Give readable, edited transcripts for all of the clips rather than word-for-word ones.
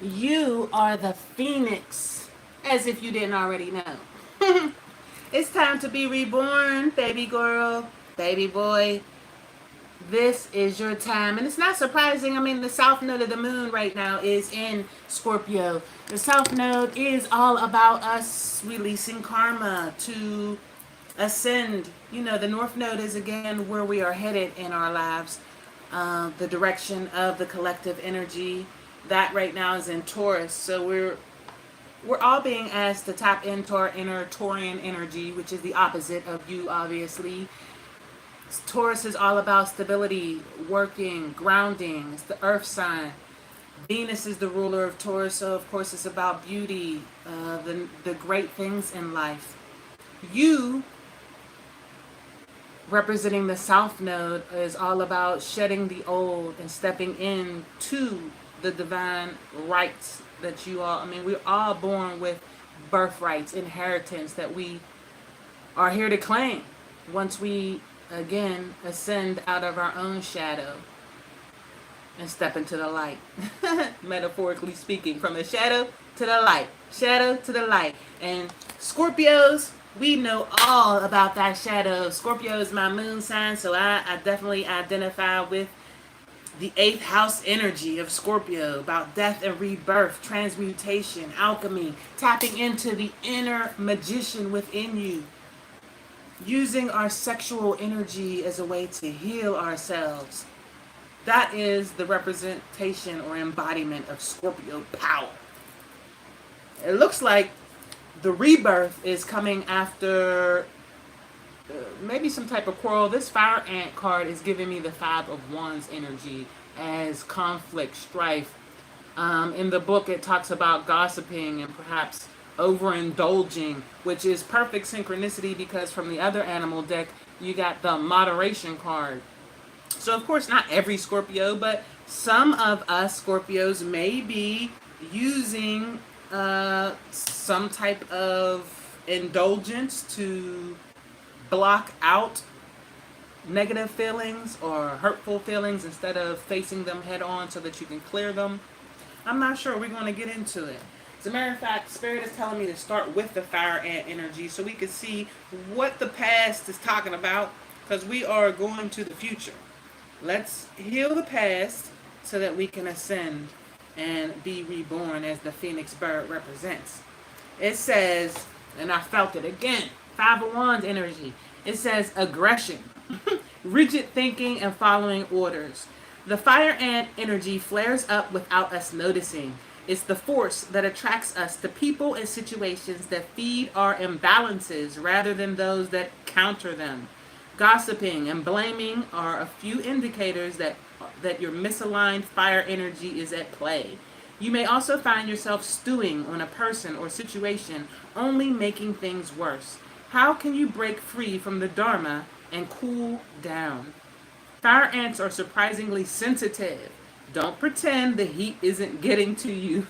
You are the phoenix, as if you didn't already know. It's time to be reborn, baby girl, baby boy. This is your time. And it's not surprising. I mean, the south node of the moon right now is in Scorpio. The south node is all about us releasing karma to ascend. You know, the north node is again where we are headed in our lives, the direction of the collective energy. That right now is in Taurus. So we're all being asked to tap into our inner Taurian energy, which is the opposite of you, obviously. Taurus is all about stability, working, grounding. It's the earth sign. Venus is the ruler of Taurus, so of course it's about beauty, the great things in life. You, representing the South Node, is all about shedding the old and stepping into the divine rights that you all, I mean, we're all born with birthrights, inheritance that we are here to claim once we again ascend out of our own shadow and step into the light. Metaphorically speaking, from the shadow to the light, shadow to the light. And Scorpios, we know all about that shadow. Scorpio is my moon sign, so I definitely identify with the eighth house energy of Scorpio, about death and rebirth, transmutation, alchemy, tapping into the inner magician within you, using our sexual energy as a way to heal ourselves. That is the representation or embodiment of Scorpio power. It looks like the rebirth is coming after maybe some type of quarrel. This fire ant card is giving me the Five of Wands energy as conflict, strife. In the book, it talks about gossiping and perhaps overindulging, which is perfect synchronicity because from the other animal deck, you got the moderation card. So, of course, not every Scorpio, but some of us Scorpios may be using some type of indulgence to block out negative feelings or hurtful feelings instead of facing them head on so that you can clear them. I'm not sure. We're going to get into it. As a matter of fact, Spirit is telling me to start with the fire ant energy so we can see what the past is talking about because we are going to the future. Let's heal the past so that we can ascend and be reborn as the phoenix bird represents. It says, and I felt it again, Five of Wands energy. It says aggression, rigid thinking, and following orders. The fire ant energy flares up without us noticing. It's the force that attracts us to people and situations that feed our imbalances rather than those that counter them. Gossiping and blaming are a few indicators that your misaligned fire energy is at play. You may also find yourself stewing on a person or situation, only making things worse. How can you break free from the Dharma and cool down? Fire ants are surprisingly sensitive. Don't pretend the heat isn't getting to you.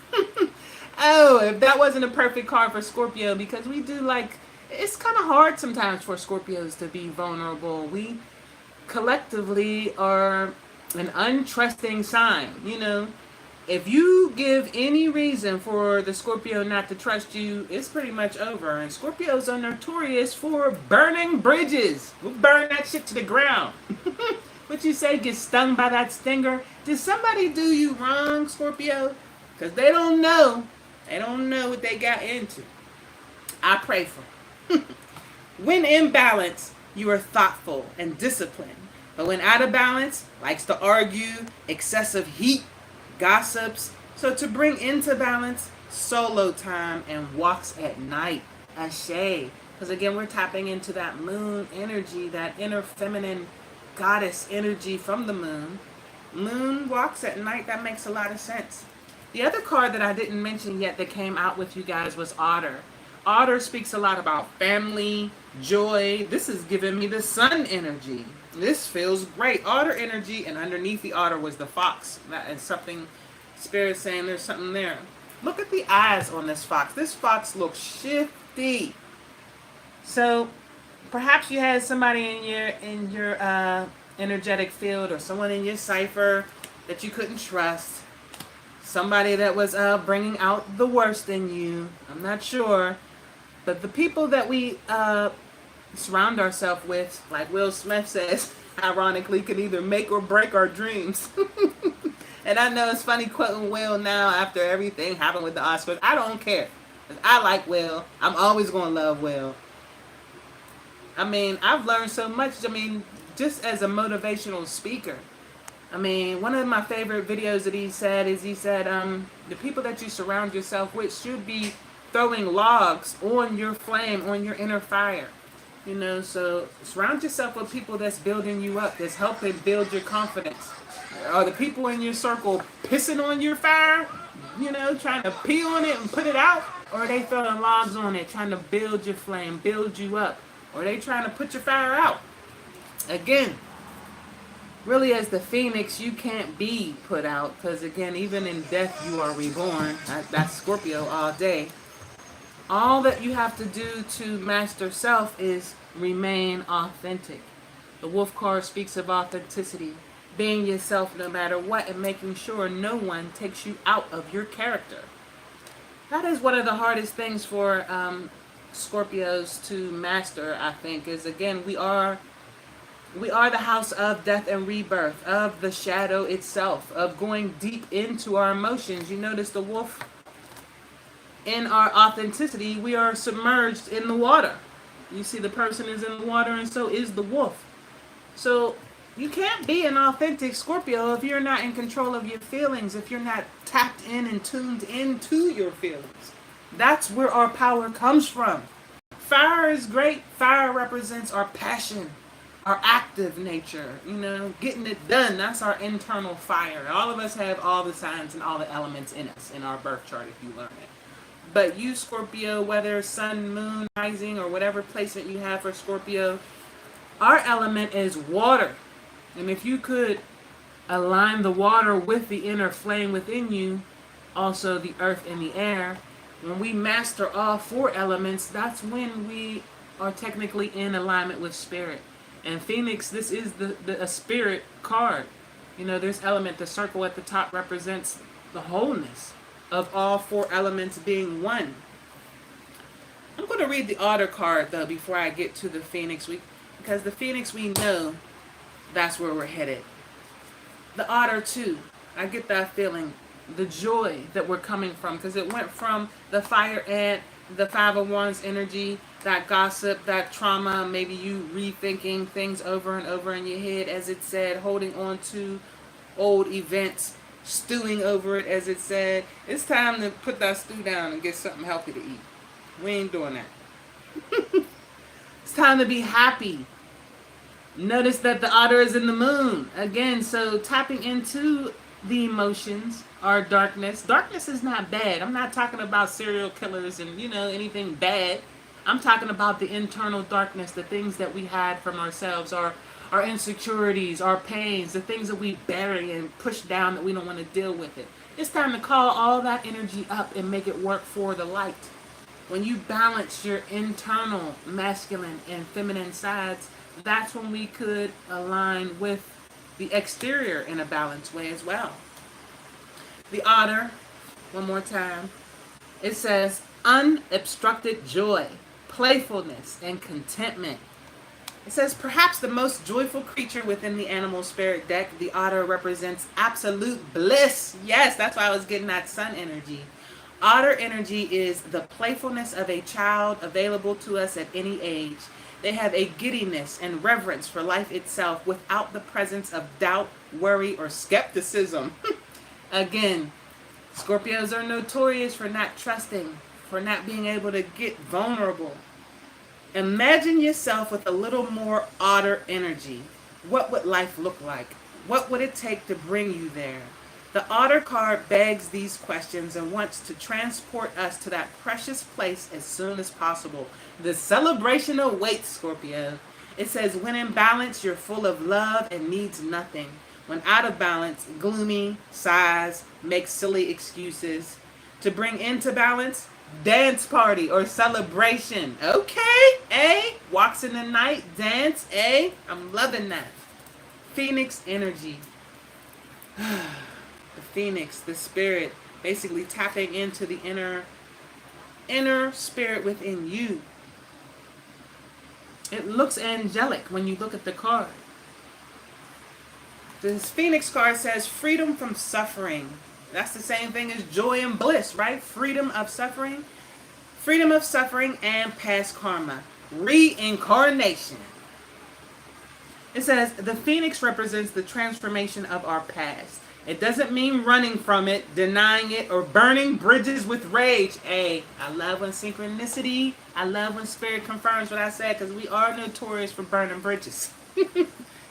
Oh, if that wasn't a perfect card for Scorpio, because we do like, it's kind of hard sometimes for Scorpios to be vulnerable. We collectively are an untrusting sign. You know, if you give any reason for the Scorpio not to trust you, it's pretty much over. And Scorpios are notorious for burning bridges. We'll burn that shit to the ground. What you say, get stung by that stinger? Did somebody do you wrong, Scorpio? Because they don't know. They don't know what they got into. I pray for them. When in balance, you are thoughtful and disciplined. But when out of balance, likes to argue, excessive heat, gossips. So to bring into balance, solo time and walks at night. Ashe. Because again, we're tapping into that moon energy, that inner feminine goddess energy from the moon. Moon walks at night. That makes a lot of sense. The other card that I didn't mention yet that came out with you guys was Otter. Otter speaks a lot about family, joy. This is giving me the sun energy. This feels great. Otter energy, and underneath the otter was the fox. That is something, Spirit saying there's something there. Look at the eyes on this fox. This fox looks shifty. So perhaps you had somebody in your energetic field or someone in your cipher that you couldn't trust. somebody that was bringing out the worst in you. I'm not sure. But the people that we surround ourselves with, like Will Smith says, ironically, can either make or break our dreams. And I know it's funny quoting Will now after everything happened with the Oscars. I don't care. I like Will. I'm always going to love Will. I mean, I've learned so much. I mean, just as a motivational speaker. I mean, one of my favorite videos that he said is the people that you surround yourself with should be throwing logs on your flame, on your inner fire. You know, so surround yourself with people that's building you up, that's helping build your confidence. Are the people in your circle pissing on your fire? You know, trying to pee on it and put it out? Or are they throwing logs on it, trying to build your flame, build you up? Or are they trying to put your fire out? Again, really as the phoenix, you can't be put out. Because again, even in death, you are reborn. That's Scorpio all day. All that you have to do to master self is remain authentic. The wolf card speaks of authenticity. Being yourself no matter what and making sure no one takes you out of your character. That is one of the hardest things for Scorpios to master, I think, is again, we are the house of death and rebirth, of the shadow itself, of going deep into our emotions. You notice the wolf, in our authenticity, we are submerged in the water. You see the person is in the water and so is the wolf. So you can't be an authentic Scorpio if you're not in control of your feelings, if you're not tapped in and tuned into your feelings. That's where our power comes from. Fire is great. Fire represents our passion, our active nature, you know, getting it done. That's our internal fire. All of us have all the signs and all the elements in us in our birth chart if you learn it. But you, Scorpio, whether sun, moon, rising, or whatever placement you have for Scorpio, our element is water. And if you could align the water with the inner flame within you, also the earth and the air, when we master all four elements, that's when we are technically in alignment with spirit. And Phoenix, this is a spirit card. You know, this element, the circle at the top, represents the wholeness of all four elements being one. I'm going to read the Otter card, though, before I get to the Phoenix. Because the Phoenix, we know that's where we're headed. The Otter, too. I get that feeling. The joy that we're coming from. Because it went from the fire ant, the Five of Wands energy, that gossip, that trauma, maybe you rethinking things over and over in your head, as it said, holding on to old events, stewing over it, as it said. It's time to put that stew down and get something healthy to eat. We ain't doing that. It's time to be happy. Notice that the otter is in the moon. Again, so tapping into the emotions, our darkness. Darkness is not bad. I'm not talking about serial killers and, you know, anything bad. I'm talking about the internal darkness, the things that we hide from ourselves, our insecurities, our pains, the things that we bury and push down that we don't want to deal with it. It's time to call all that energy up and make it work for the light. When you balance your internal masculine and feminine sides, that's when we could align with the exterior in a balanced way as well. The otter, one more time, it says unobstructed joy, playfulness, and contentment. It says, perhaps the most joyful creature within the animal spirit deck, the otter represents absolute bliss. Yes, that's why I was getting that sun energy. Otter energy is the playfulness of a child available to us at any age. They have a giddiness and reverence for life itself without the presence of doubt, worry, or skepticism. Again, Scorpios are notorious for not trusting, for not being able to get vulnerable. Imagine yourself with a little more otter energy. What would life look like? What would it take to bring you there? The otter card begs these questions and wants to transport us to that precious place as soon as possible. The celebration awaits, Scorpio. It says, when in balance, you're full of love and needs nothing. When out of balance, gloomy, sighs, makes silly excuses. To bring into balance, dance party or celebration. Okay, eh? Walks in the night, dance, eh? I'm loving that. Phoenix energy. The phoenix, the spirit, basically tapping into the inner spirit within you. It looks angelic when you look at the card. This phoenix card says freedom from suffering. That's the same thing as joy and bliss, right? Freedom of suffering. Freedom of suffering and past karma. Reincarnation. It says the phoenix represents the transformation of our past. It doesn't mean running from it, denying it, or burning bridges with rage. Hey, I love when synchronicity, I love when spirit confirms what I said, because we are notorious for burning bridges.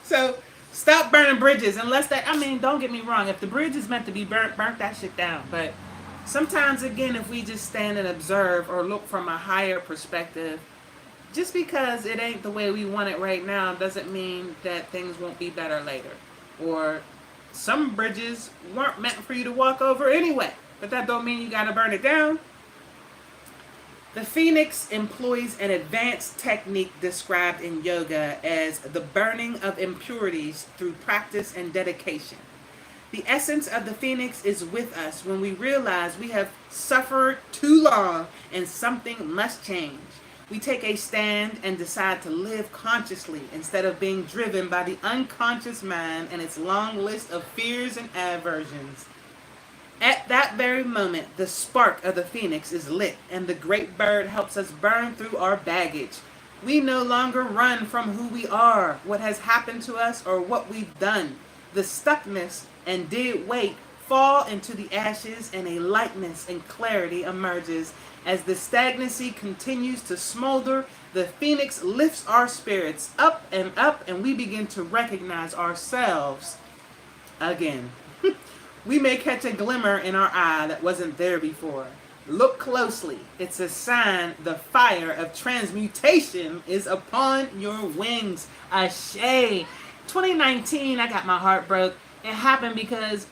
So stop burning bridges, unless that, I mean, don't get me wrong, if the bridge is meant to be burnt that shit down. But sometimes, again, if we just stand and observe or look from a higher perspective, just because it ain't the way we want it right now doesn't mean that things won't be better later. Or some bridges weren't meant for you to walk over anyway, but that don't mean you gotta burn it down. The phoenix employs an advanced technique described in yoga as the burning of impurities through practice and dedication. The essence of the phoenix is with us when we realize we have suffered too long and something must change. We take a stand and decide to live consciously instead of being driven by the unconscious mind and its long list of fears and aversions. At that very moment, the spark of the phoenix is lit and the great bird helps us burn through our baggage. We no longer run from who we are, what has happened to us, or what we've done. The stuckness and dead weight fall into the ashes and a lightness and clarity emerges. As the stagnancy continues to smolder, the phoenix lifts our spirits up, and we begin to recognize ourselves again. We may catch a glimmer in our eye that wasn't there before. Look closely. It's a sign the fire of transmutation is upon your wings. Ashe. 2019, I got my heart broke. It happened because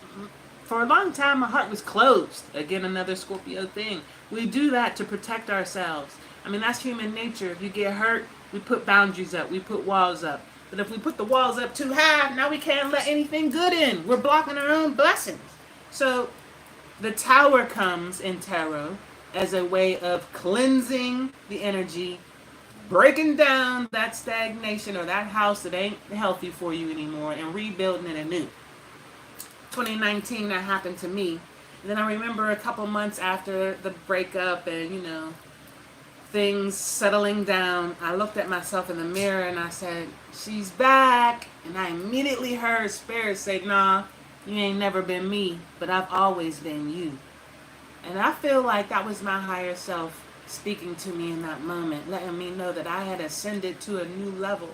for a long time my heart was closed. Again, another Scorpio thing. We do that to protect ourselves. I mean, that's human nature. If you get hurt, we put boundaries up. We put walls up. But if we put the walls up too high, now we can't let anything good in. We're blocking our own blessings. So the tower comes in tarot as a way of cleansing the energy, breaking down that stagnation or that house that ain't healthy for you anymore, and rebuilding it anew. 2019, that happened to me. And then I remember a couple months after the breakup and, things settling down, I looked at myself in the mirror and I said, she's back. And I immediately heard spirit say, nah, you ain't never been me, but I've always been you. And I feel like that was my higher self speaking to me in that moment, letting me know that I had ascended to a new level.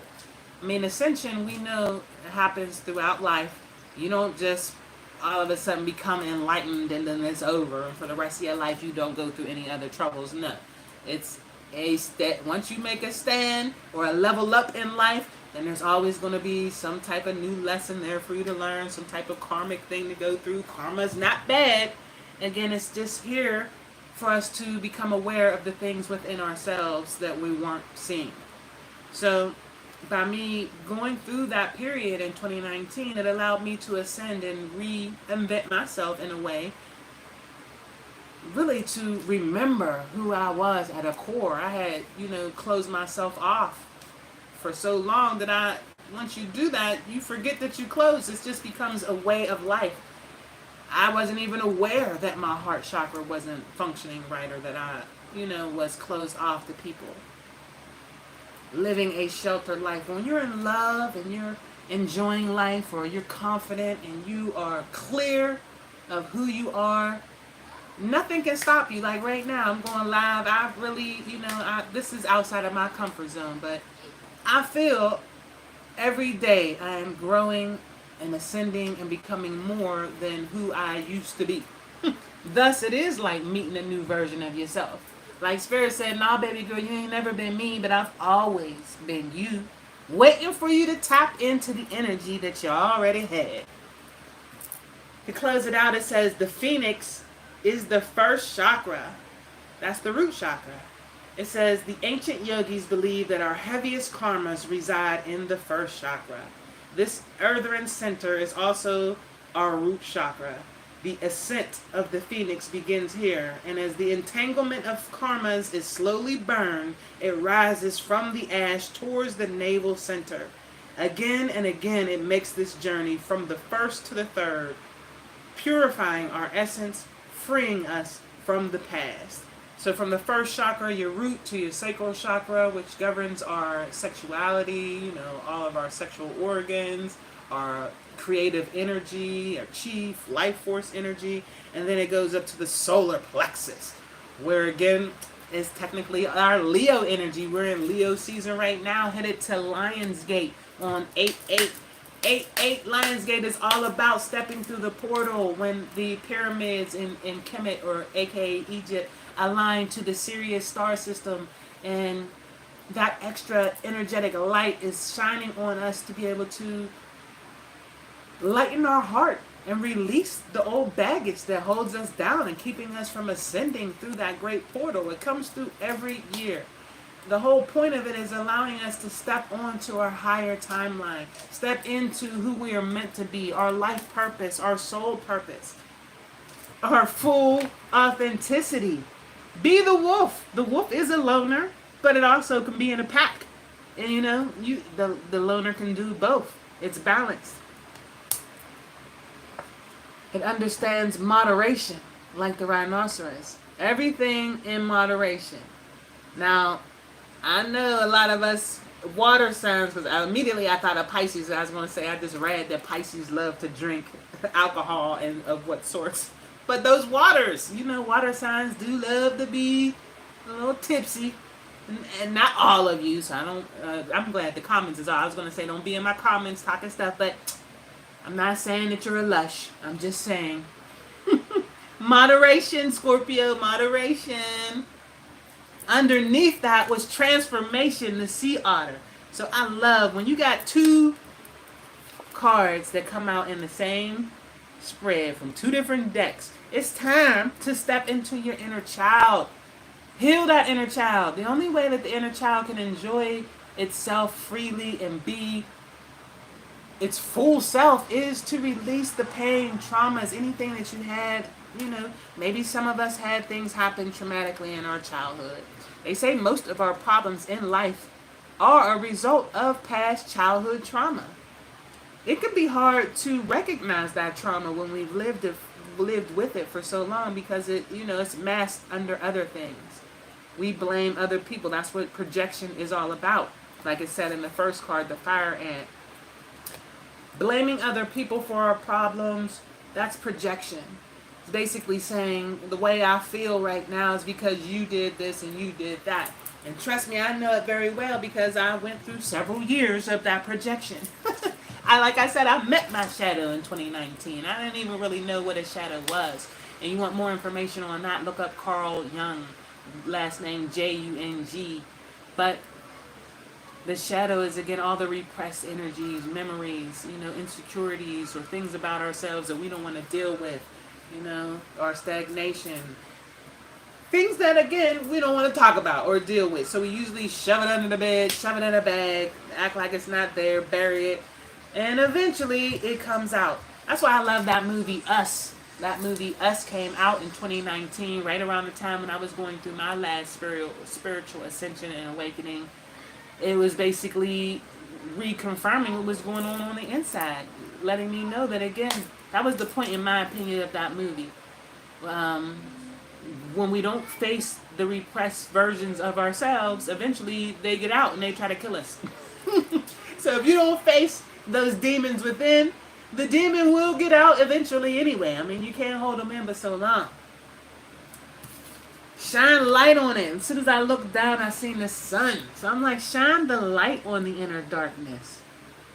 I mean, ascension, we know, happens throughout life. You don't just all of a sudden become enlightened and then it's over. And for the rest of your life, you don't go through any other troubles. No. It's a step. Once you make a stand or a level up in life, then there's always going to be some type of new lesson there for you to learn, some type of karmic thing to go through. Karma's not bad. Again, it's just here for us to become aware of the things within ourselves that we weren't seeing. So by me going through that period in 2019, it allowed me to ascend and reinvent myself in a way, really to remember who I was at a core. I had, closed myself off for so long that once you do that, you forget that you closed. It just becomes a way of life. I wasn't even aware that my heart chakra wasn't functioning right, or that I, was closed off to people. Living a sheltered life. When you're in love and you're enjoying life, or you're confident and you are clear of who you are, nothing can stop you. Like right now, I'm going live. I really, this is outside of my comfort zone, but I feel every day I am growing and ascending and becoming more than who I used to be. Thus, it is like meeting a new version of yourself. Like Spirit said, nah, baby girl, you ain't never been me, but I've always been you. Waiting for you to tap into the energy that you already had. To close it out, it says the phoenix is the first chakra. That's the root chakra. It says the ancient yogis believe that our heaviest karmas reside in the first chakra. This earthen center is also our root chakra. The ascent of the phoenix begins here, and as the entanglement of karmas is slowly burned, it rises from the ash towards the navel center. Again and again it makes this journey from the first to the third, purifying our essence, freeing us from the past. So from the first chakra, your root, to your sacral chakra, which governs our sexuality, all of our sexual organs, our creative energy, our chi, life force energy, and then it goes up to the solar plexus, where again is technically our Leo energy. We're in Leo season right now, headed to Lionsgate on 8/8. 8/8 Lionsgate is all about stepping through the portal when the pyramids in Kemet, or aka Egypt, align to the Sirius star system, and that extra energetic light is shining on us to be able to lighten our heart and release the old baggage that holds us down and keeping us from ascending through that great portal. It comes through every year. The whole point of it is allowing us to step onto our higher timeline, step into who we are meant to be, our life purpose, our soul purpose, our full authenticity. Be the wolf. The wolf is a loner, but it also can be in a pack. And the loner can do both. It's balanced. It understands moderation, like the rhinoceros. Everything in moderation. Now, I know a lot of us water signs, because immediately I thought of Pisces. I was going to say, I just read that Pisces love to drink alcohol and of what sorts. But those waters, water signs do love to be a little tipsy. And not all of you, so I'm glad the comments is all. I was going to say, don't be in my comments talking stuff, but I'm not saying that you're a lush. I'm just saying. Moderation, Scorpio, moderation. Underneath that was transformation, the sea otter. So I love when you got two cards that come out in the same spread from two different decks. It's time to step into your inner child. Heal that inner child. The only way that the inner child can enjoy itself freely and be its full self is to release the pain, traumas, anything that you had. Maybe some of us had things happen traumatically in our childhood. They say most of our problems in life are a result of past childhood trauma. It can be hard to recognize that trauma when we've lived with it for so long, because it's masked under other things. We blame other people. That's what projection is all about. Like it said in the first card, the fire ant. Blaming other people for our problems, that's projection. It's basically saying the way I feel right now is because you did this and you did that. And trust me, I know it very well because I went through several years of that projection. Like I said, I met my shadow in 2019. I didn't even really know what a shadow was. And you want more information on that, look up Carl Jung, last name Jung. But the shadow is, again, all the repressed energies, memories, insecurities, or things about ourselves that we don't want to deal with, our stagnation. Things that, again, we don't want to talk about or deal with. So we usually shove it under the bed, shove it in a bag, act like it's not there, bury it, and eventually it comes out. That's why I love that movie, Us. That movie, Us, came out in 2019, right around the time when I was going through my last spiritual ascension and awakening. It was basically reconfirming what was going on the inside, letting me know that, again, that was the point, in my opinion, of that movie. When we don't face the repressed versions of ourselves, eventually they get out and they try to kill us. So if you don't face those demons within, the demon will get out eventually anyway. I mean, you can't hold them in but so long. Shine light on it. As soon as I looked down, I seen the sun. So I'm like, shine the light on the inner darkness.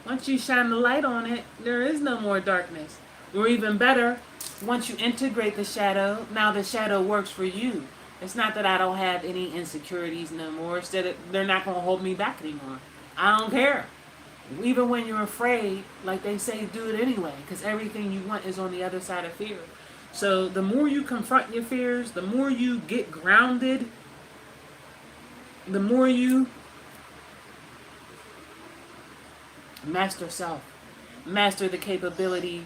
Once you shine the light on it, there is no more darkness. Or even better, once you integrate the shadow, now the shadow works for you. It's not that I don't have any insecurities no more. It's that they're not going to hold me back anymore. I don't care. Even when you're afraid, like they say, do it anyway. Because everything you want is on the other side of fear. So the more you confront your fears, the more you get grounded, the more you master self, master the capability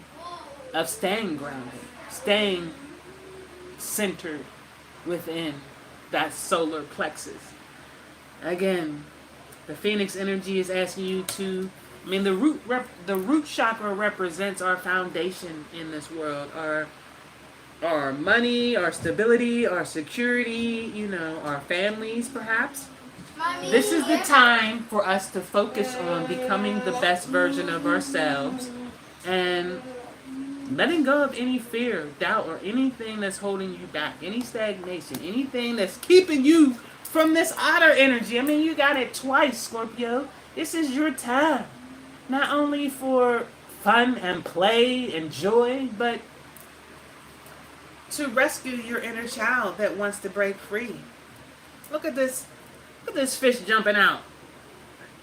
of staying grounded. staying centered within that solar plexus. Again, the Phoenix energy is asking you to. I mean, the root chakra represents our foundation in this world, our money, our stability, our security. Our families, perhaps. Mommy. This is the time for us to focus on becoming the best version of ourselves and letting go of any fear, doubt, or anything that's holding you back, any stagnation, anything that's keeping you from this otter energy. I mean, you got it twice, Scorpio. This is your time. Not only for fun and play and joy, but to rescue your inner child that wants to break free. Look at this. Look at this fish jumping out.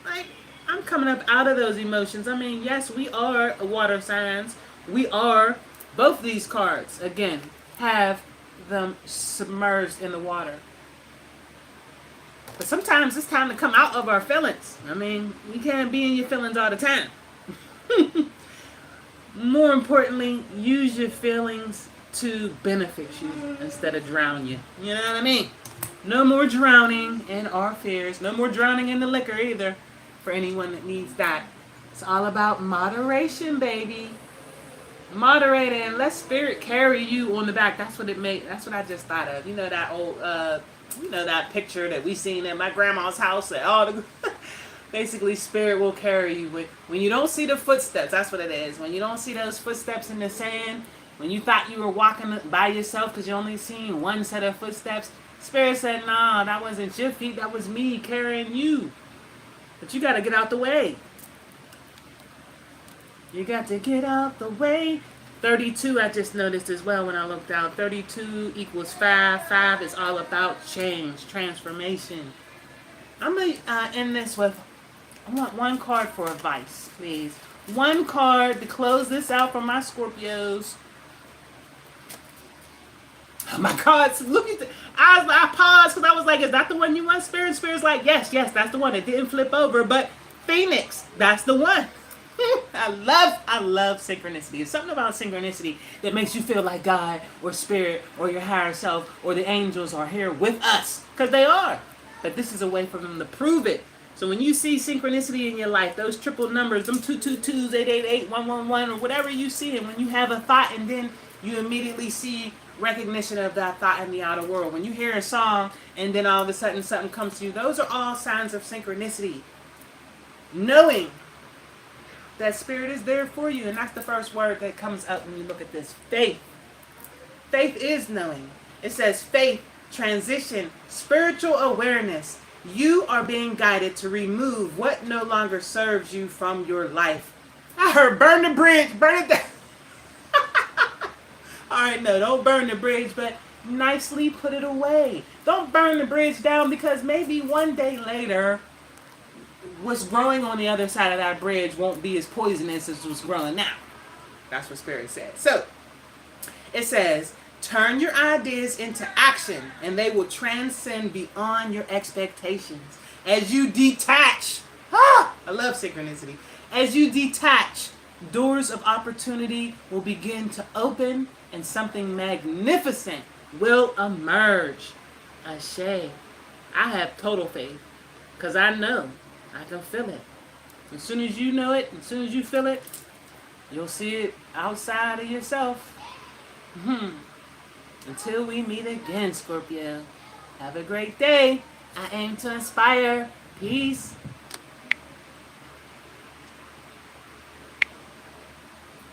Like, I'm coming up out of those emotions. I mean, yes, we are water signs. We are, both these cards, again, have them submerged in the water. But sometimes it's time to come out of our feelings. I mean, you can't be in your feelings all the time. More importantly, use your feelings to benefit you instead of drown you. You know what I mean? No more drowning in our fears. No more drowning in the liquor either for anyone that needs that. It's all about moderation, baby. Moderate and let spirit carry you on the back. That's what it made. That's what I just thought of. You know that old, that picture that we seen at my grandma's house. That all the basically spirit will carry you when you don't see the footsteps. That's what it is. When you don't see those footsteps in the sand. When you thought you were walking by yourself because you only seen one set of footsteps. Spirit said, "Nah, that wasn't your feet. That was me carrying you. But you got to get out the way. You got to get out the way." 32, I just noticed as well when I looked down. 32 equals 5. 5 is all about change, transformation. I'm going to end this with, I want one card for advice, please. One card to close this out for my Scorpios. My cards, look at I paused because I was like, is that the one you want, Spirit? Spirit's like, yes, that's the one. It didn't flip over, but Phoenix, that's the one. I love synchronicity. There's something about synchronicity that makes you feel like God or Spirit or your higher self or the angels are here with us. Because they are. But this is a way for them to prove it. So when you see synchronicity in your life, those triple numbers, them 222s, 888, 111, or whatever you see, and when you have a thought and then you immediately see recognition of that thought in the outer world. When you hear a song and then all of a sudden something comes to you, those are all signs of synchronicity. Knowing that spirit is there for you. And that's the first word that comes up when you look at this. Faith. Faith is knowing. It says faith, transition, spiritual awareness. You are being guided to remove what no longer serves you from your life. I heard burn the bridge, burn it down. Alright, no, don't burn the bridge, but nicely put it away. Don't burn the bridge down because maybe one day later, what's growing on the other side of that bridge won't be as poisonous as what's growing now. That's what Spirit said. So, it says, turn your ideas into action and they will transcend beyond your expectations. As you detach, I love synchronicity. As you detach, doors of opportunity will begin to open and something magnificent will emerge. Ashe. I have total faith because I know. I can feel it. As soon as you know it, as soon as you feel it, you'll see it outside of yourself. Until we meet again, Scorpio. Have a great day. I aim to inspire. Peace.